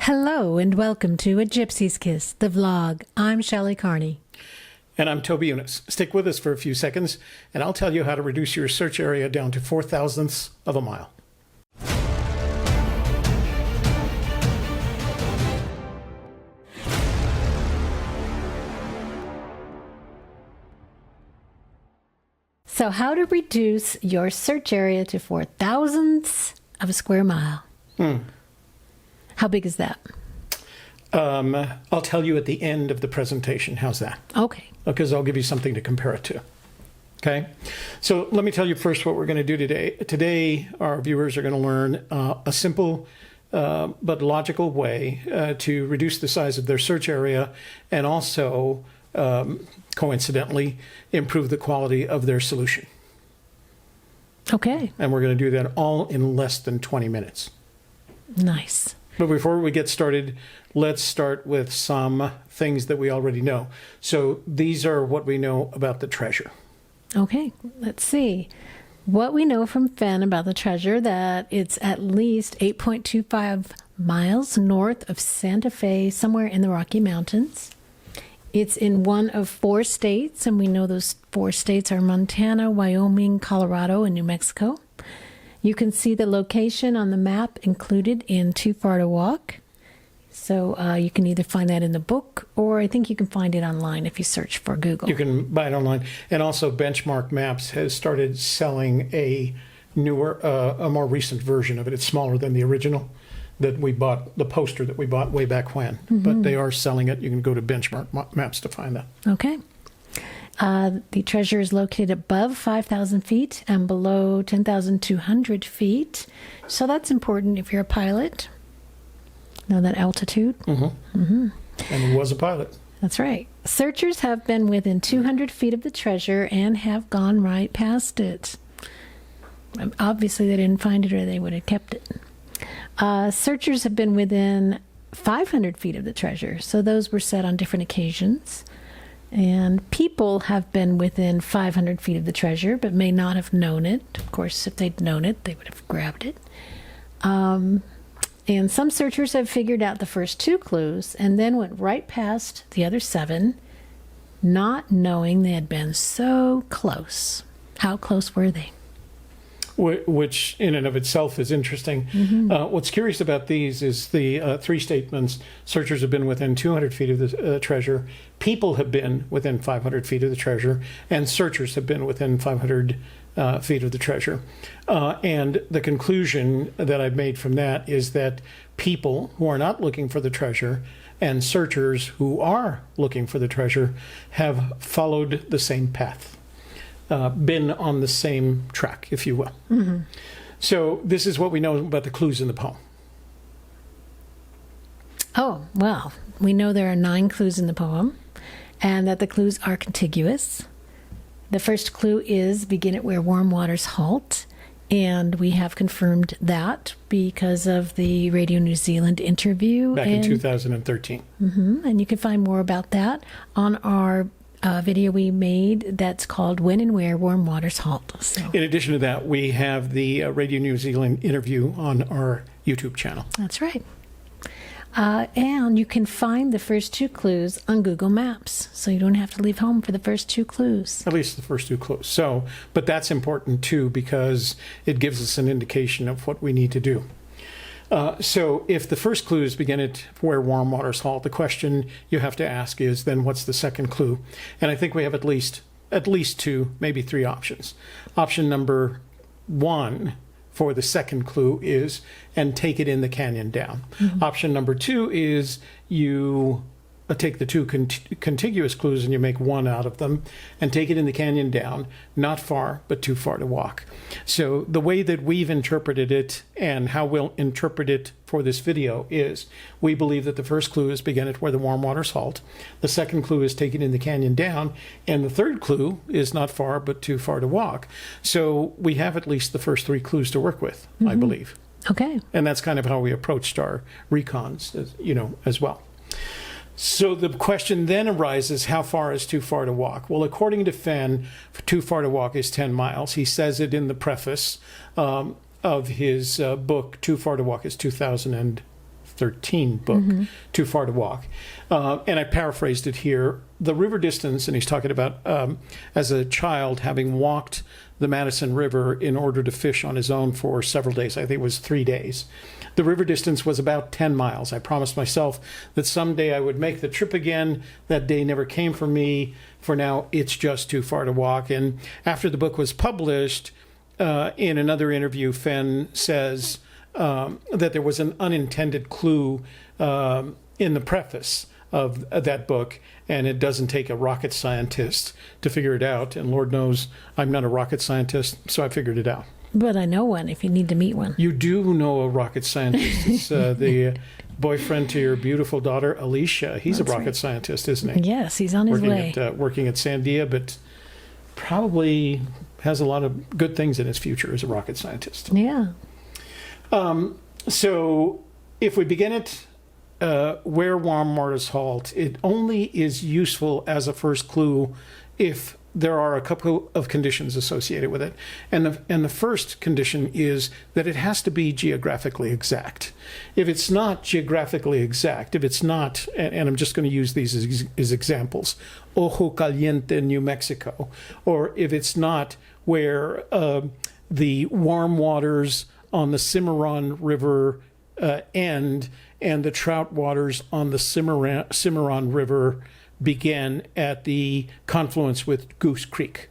Hello and welcome to A Gypsy's Kiss, the vlog. I'm Shelley Carney. And I'm Toby Eunice. Stick with us for a few seconds, and I'll tell you how to reduce your search area down to 4/1000ths of a mile. So how to reduce your search area to 4/1000ths of a square mile. How big is that? I'll tell you at the end of the presentation. How's that? Okay. Because I'll give you something to compare it to. Okay? So let me tell you first what we're going to do today. Today, our viewers are going to learn a simple but logical way to reduce the size of their search area and also, coincidentally, improve the quality of their solution. Okay. And we're going to do that all in less than 20 minutes. Nice. But before we get started, let's start with some things that we already know. So these are what we know about the treasure. Okay, let's see. What we know from Fenn about the treasure, that it's at least 8.25 miles north of Santa Fe, somewhere in the Rocky Mountains. It's in one of 4 states, and we know those 4 states are Montana, Wyoming, Colorado, and New Mexico. You can see the location on the map included in Too Far to Walk. So you can either find that in the book, or I think you can find it online if you search for Google. You can buy it online. And also Benchmark Maps has started selling a newer, a more recent version of it. It's smaller than the original that we bought, the poster that we bought way back when. But they are selling it. You can go to Benchmark Maps to find that. Okay. The treasure is located above 5,000 feet and below 10,200 feet. So that's important if you're a pilot. Know that altitude? And he was a pilot. That's right. Searchers have been within 200 feet of the treasure and have gone right past it. Obviously, they didn't find it or they would have kept it. Searchers have been within 500 feet of the treasure. So those were set on different occasions. And people have been within 500 feet of the treasure, but may not have known it. Of course, if they'd known it, they would have grabbed it. And some searchers have figured out the first 2 clues and then went right past the other 7, not knowing they had been so close. How close were they? Which in and of itself is interesting. What's curious about these is the 3 statements. Searchers have been within 200 feet of the treasure. People have been within 500 feet of the treasure. And searchers have been within 500 feet of the treasure. And the conclusion that I've made from that is that people who are not looking for the treasure and searchers who are looking for the treasure have followed the same path. Been on the same track, if you will. So this is what we know about the clues in the poem. Oh, well, we know there are 9 clues in the poem and that the clues are contiguous. The first clue is begin at where warm waters halt. And we have confirmed that because of the Radio New Zealand interview. Back in 2013. And you can find more about that on our video we made that's called When and Where Warm Waters Halt. So. In addition to that, we have the Radio New Zealand interview on our YouTube channel. That's right. And you can find the first 2 clues on Google Maps, so you don't have to leave home for the first 2 clues. At least the first 2 clues. So, but that's important too because it gives us an indication of what we need to do. So if the first clue is begin at where warm waters halt, the question you have to ask is then what's the second clue? And I think we have at least 2, maybe 3 options. Option number 1 for the second clue is and take it in the canyon down. Option number 2 is you take the 2 contiguous clues and you make 1 out of them and take it in the canyon down, not far, but too far to walk. So the way that we've interpreted it and how we'll interpret it for this video is we believe that the first clue is begin at where the warm waters halt. The second clue is take it in the canyon down. And the third clue is not far, but too far to walk. So we have at least the first 3 clues to work with, I believe. Okay. And that's kind of how we approached our recons, as well. So the question then arises, how far is too far to walk? Well, according to Fenn, too far to walk is 10 miles. He says it in the preface of his book, Too Far to Walk is 2,000 2013 book, Too Far to Walk. And I paraphrased it here. The river distance, and he's talking about as a child having walked the Madison River in order to fish on his own for several days. I think it was 3 days. The river distance was about 10 miles. I promised myself that someday I would make the trip again. That day never came for me. For now, it's just too far to walk. And after the book was published, in another interview, Fenn says that there was an unintended clue in the preface of that book, and it doesn't take a rocket scientist to figure it out. And Lord knows I'm not a rocket scientist, so I figured it out. But I know one if you need to meet one. You do know a rocket scientist. It's the boyfriend to your beautiful daughter, Alicia. He's That's a rocket right. scientist, isn't he? Yes, he's on his way. Working at Sandia, but probably has a lot of good things in his future as a rocket scientist. Yeah. So if we begin at where warm waters halt, it only is useful as a first clue if there are a couple of conditions associated with it. And the first condition is that it has to be geographically exact. If it's not geographically exact, if it's not, and I'm just going to use these as examples, Ojo Caliente, New Mexico, or if it's not where the warm waters on the Cimarron River end and the trout waters on the Cimarron River began at the confluence with Goose Creek.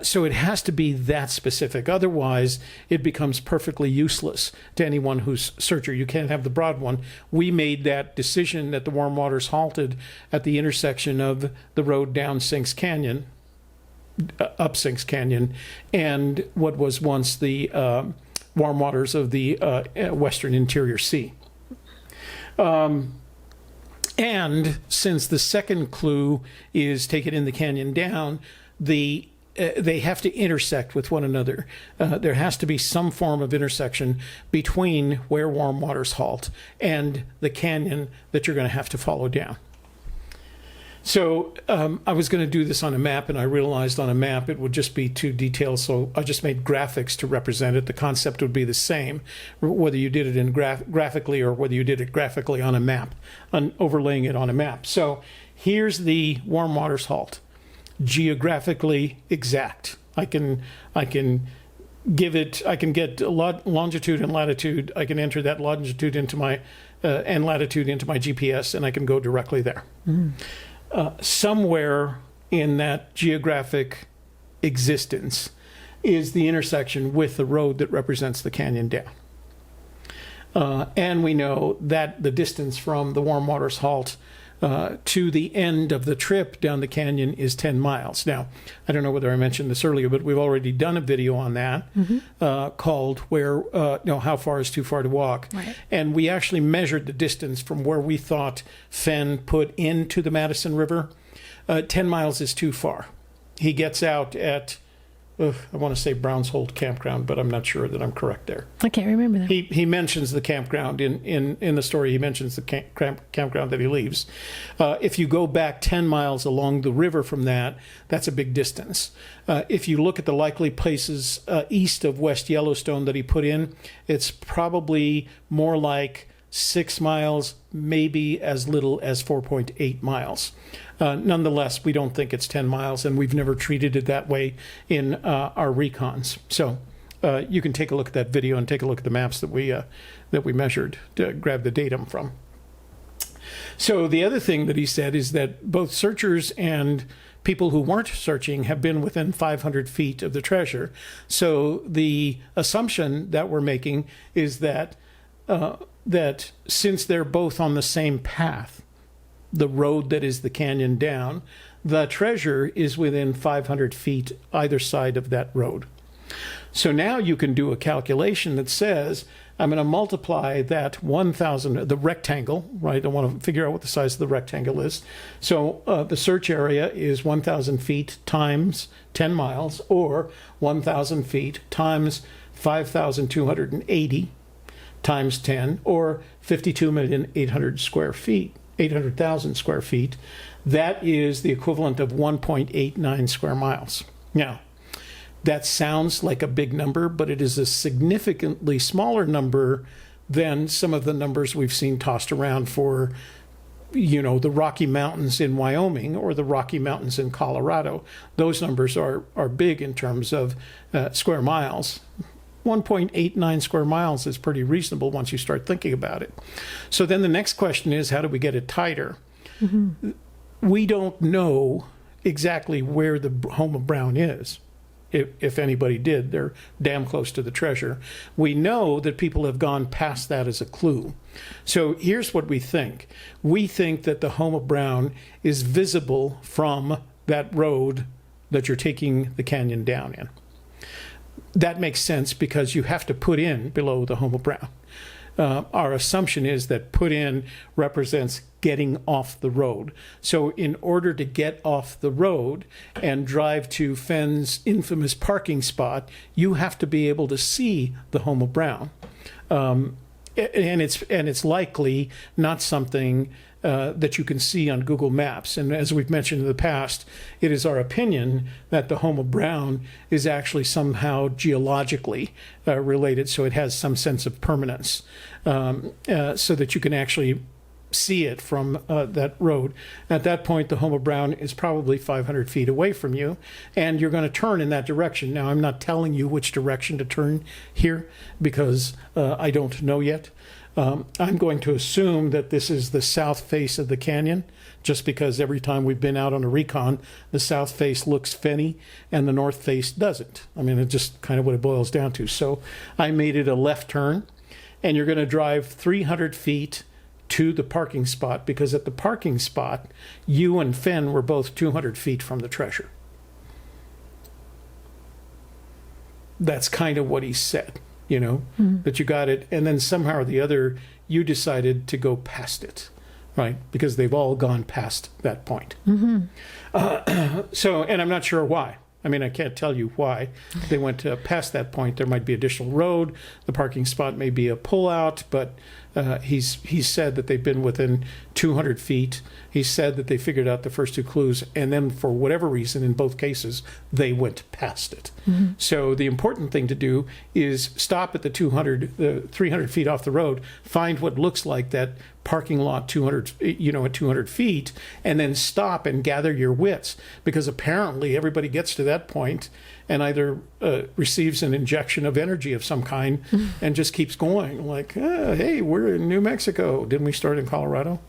So it has to be that specific. Otherwise, it becomes perfectly useless to anyone who's searcher. You can't have the broad one. We made that decision that the warm waters halted at the intersection of the road down Sinks Canyon, up Sinks Canyon, and what was once the warm waters of the Western Interior Sea. And since the second clue is take it in the canyon down, they have to intersect with one another. There has to be some form of intersection between where warm waters halt and the canyon that you're going to have to follow down. So I was going to do this on a map, and I realized on a map it would just be too detailed, so I just made graphics to represent it. The concept would be the same, whether you did it in graphically or whether you did it graphically on a map, overlaying it on a map. So here's the warm waters halt, geographically exact. I can give it. I can get longitude and latitude. I can enter that longitude into my and latitude into my GPS, and I can go directly there. Somewhere in that geographic existence is the intersection with the road that represents the canyon down. And we know that the distance from the warm waters halt to the end of the trip down the canyon is 10 miles. Now, I don't know whether I mentioned this earlier, but we've already done a video on that called How Far is Too Far to Walk? Right. And we actually measured the distance from where we thought Fenn put into the Madison River. 10 miles is too far. He gets out at, I want to say Browns Hold Campground, but I'm not sure that I'm correct there. I can't remember that. He mentions the campground in the story. He mentions the campground that he leaves. If you go back 10 miles along the river from that, that's a big distance. If you look at the likely places east of West Yellowstone that he put in, it's probably more like 6 miles, maybe as little as 4.8 miles. Nonetheless, we don't think it's 10 miles, and we've never treated it that way in our recons. So you can take a look at that video and take a look at the maps that we measured to grab the datum from. So the other thing that he said is that both searchers and people who weren't searching have been within 500 feet of the treasure. So the assumption that we're making is that that since they're both on the same path, the road that is the canyon down, the treasure is within 500 feet either side of that road. So now you can do a calculation that says, I'm going to multiply that 1,000, the rectangle, right? I want to figure out what the size of the rectangle is. So the search area is 1,000 feet times 10 miles, or 1,000 feet times 5,280 times 10, or 52,800,000 square feet. 800,000 square feet. That is the equivalent of 1.89 square miles. Now, that sounds like a big number, but it is a significantly smaller number than some of the numbers we've seen tossed around for, the Rocky Mountains in Wyoming or the Rocky Mountains in Colorado. Those numbers are big in terms of square miles. 1.89 square miles is pretty reasonable once you start thinking about it. So then the next question is, how do we get it tighter? Mm-hmm. We don't know exactly where the home of Brown is. If anybody did, they're damn close to the treasure. We know that people have gone past that as a clue. So here's what we think. We think that the home of Brown is visible from that road that you're taking the canyon down in. That makes sense because you have to put in below the home of Brown. Our assumption is that put in represents getting off the road. So in order to get off the road and drive to Fenn's infamous parking spot, you have to be able to see the home of Brown. And it's likely not something that you can see on Google Maps. And as we've mentioned in the past, it is our opinion that the home of Brown is actually somehow geologically related, so it has some sense of permanence, so that you can actually see it from that road. At that point, the home of Brown is probably 500 feet away from you, and you're going to turn in that direction. Now, I'm not telling you which direction to turn here because I don't know yet. I'm going to assume that this is the south face of the canyon, just because every time we've been out on a recon, the south face looks fenny and the north face doesn't. I mean, it's just kind of what it boils down to. So I made it a left turn, and you're going to drive 300 feet to the parking spot, because at the parking spot, you and Fenn were both 200 feet from the treasure. That's kind of what he said. That you got it, and then somehow or the other, you decided to go past it, right? Because they've all gone past that point. Mm-hmm. And I'm not sure why. I mean, I can't tell you why they went past that point. There might be additional road. The parking spot may be a pullout, but he's said that they've been within 200 feet. He said that they figured out the first two clues, and then for whatever reason, in both cases, they went past it. Mm-hmm. So the important thing to do is stop at the 300 feet off the road, find what looks like that parking lot at 200 feet, and then stop and gather your wits, because apparently everybody gets to that point and either receives an injection of energy of some kind and just keeps going, like, hey, we're in New Mexico. Didn't we start in Colorado?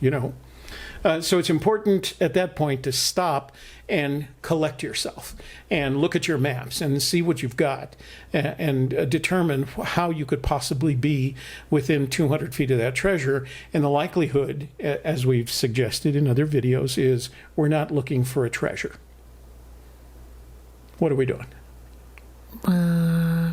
So it's important at that point to stop and collect yourself and look at your maps and see what you've got and determine how you could possibly be within 200 feet of that treasure. And the likelihood, as we've suggested in other videos, is we're not looking for a treasure. What are we doing?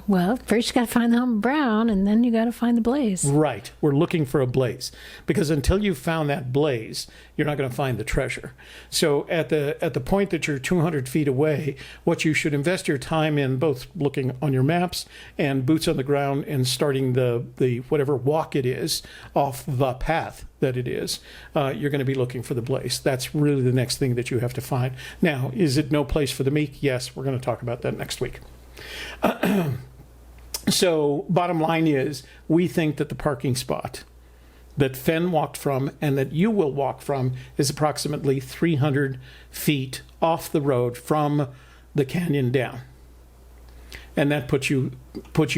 Well, first you got to find the home of Brown, and then you got to find the blaze. Right. We're looking for a blaze, because until you've found that blaze, you're not going to find the treasure. So at the point that you're 200 feet away, what you should invest your time in, both looking on your maps and boots on the ground and starting the whatever walk it is off the path that it is, you're going to be looking for the blaze. That's really the next thing that you have to find. Now, is it no place for the meek? Yes, we're going to talk about that next week. So bottom line is, we think that the parking spot that Fenn walked from and that you will walk from is approximately 300 feet off the road from the canyon down. And that puts you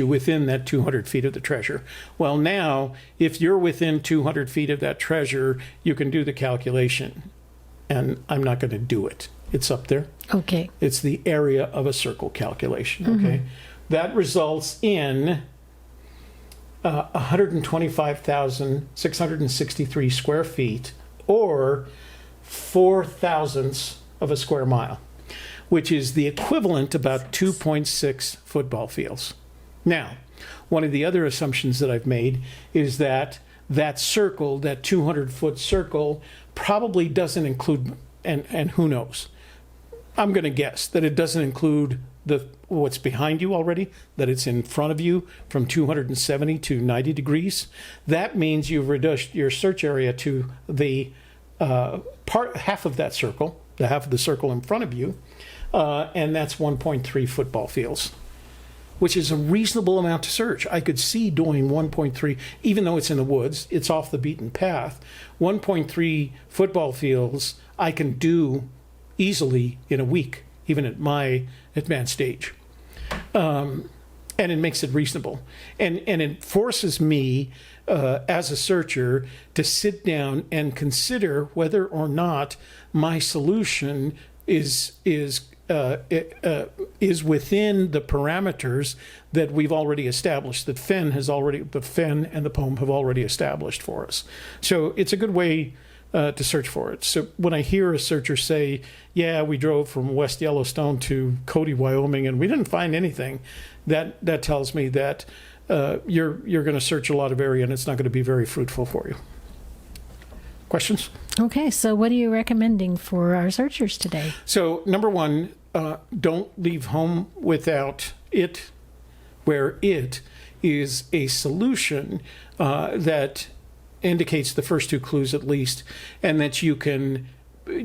within that 200 feet of the treasure. Well, now, if you're within 200 feet of that treasure, you can do the calculation. And I'm not going to do it. It's up there. Okay. It's the area of a circle calculation, okay? Mm-hmm. That results in 125,663 square feet, or 4 thousandths of a square mile, which is the equivalent about 2.6 football fields. Now, one of the other assumptions that I've made is that circle, that 200-foot circle, probably doesn't include, and who knows, I'm going to guess that it doesn't include what's behind you already, that it's in front of you from 270 to 90 degrees. That means you've reduced your search area to the half of that circle, the half of the circle in front of you, and that's 1.3 football fields. which is a reasonable amount to search. I could see doing 1.3, even though it's in the woods, it's off the beaten path. 1.3 football fields I can do easily in a week, even at my advanced age. And it makes it reasonable. And it forces me, as a searcher, to sit down and consider whether or not my solution is within the parameters that we've already established, that Fenn and the poem have already established for us. So it's a good way to search for it. So when I hear a searcher say, yeah, we drove from West Yellowstone to Cody, Wyoming, and we didn't find anything, that tells me that you're going to search a lot of area and it's not going to be very fruitful for you. Questions? Okay, so what are you recommending for our searchers today? So number one, don't leave home without it, where it is a solution that indicates the first two clues at least, and that you can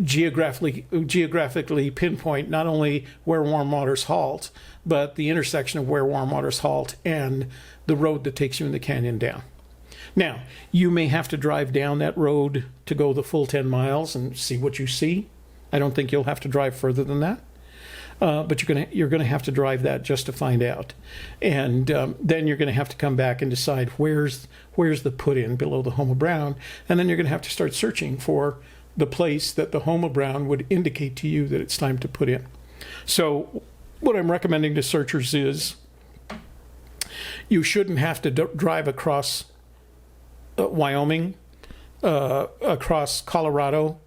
geographically pinpoint not only where warm waters halt, but the intersection of where warm waters halt and the road that takes you in the canyon down. Now, you may have to drive down that road to go the full 10 miles and see what you see. I don't think you'll have to drive further than that. But you're gonna have to drive that just to find out, and then you're gonna have to come back and decide where's the put in below the Homa Brown, and then you're gonna have to start searching for the place that the Homa Brown would indicate to you that it's time to put in. So what I'm recommending to searchers is you shouldn't have to drive across Wyoming, across Colorado,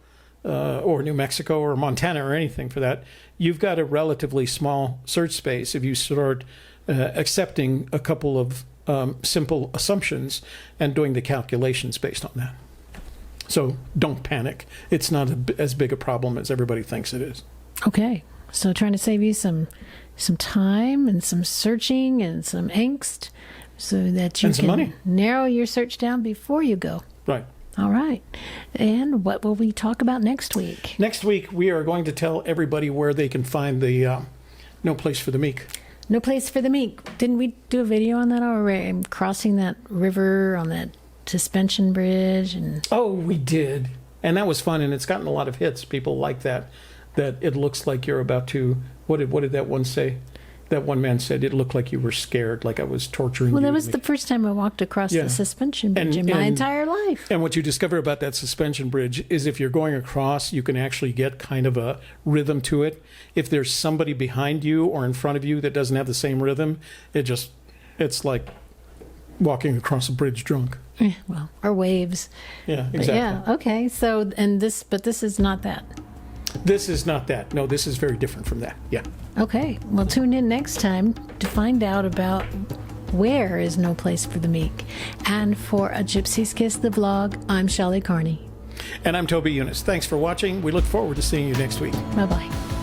or New Mexico or Montana or anything for that. You've got a relatively small search space if you start accepting a couple of simple assumptions and doing the calculations based on that. So don't panic. It's not as big a problem as everybody thinks it is. Okay, so trying to save you some time and some searching and some angst so that you can money. Narrow your search down before you go. Right. All right. And what will we talk about next week? Next week, we are going to tell everybody where they can find the No Place for the Meek. No Place for the Meek. Didn't we do a video on that already? Crossing that river on that suspension bridge? Oh, we did. And that was fun, and it's gotten a lot of hits. People like that it looks like you're about to... What did that one say? That one man said it looked like you were scared, like I was torturing you. Well, that was the first time I walked across the suspension bridge in my entire life. And what you discover about that suspension bridge is if you're going across, you can actually get kind of a rhythm to it. If there's somebody behind you or in front of you that doesn't have the same rhythm, it's like walking across a bridge drunk. Well, or waves. Yeah, exactly. But yeah, okay. So, but this is not that. This is not that. No, this is very different from that. Yeah. Okay. Well, tune in next time to find out about where is No Place for the Meek. And for A Gypsy's Kiss, the vlog, I'm Shelley Carney. And I'm Toby Eunice. Thanks for watching. We look forward to seeing you next week. Bye-bye.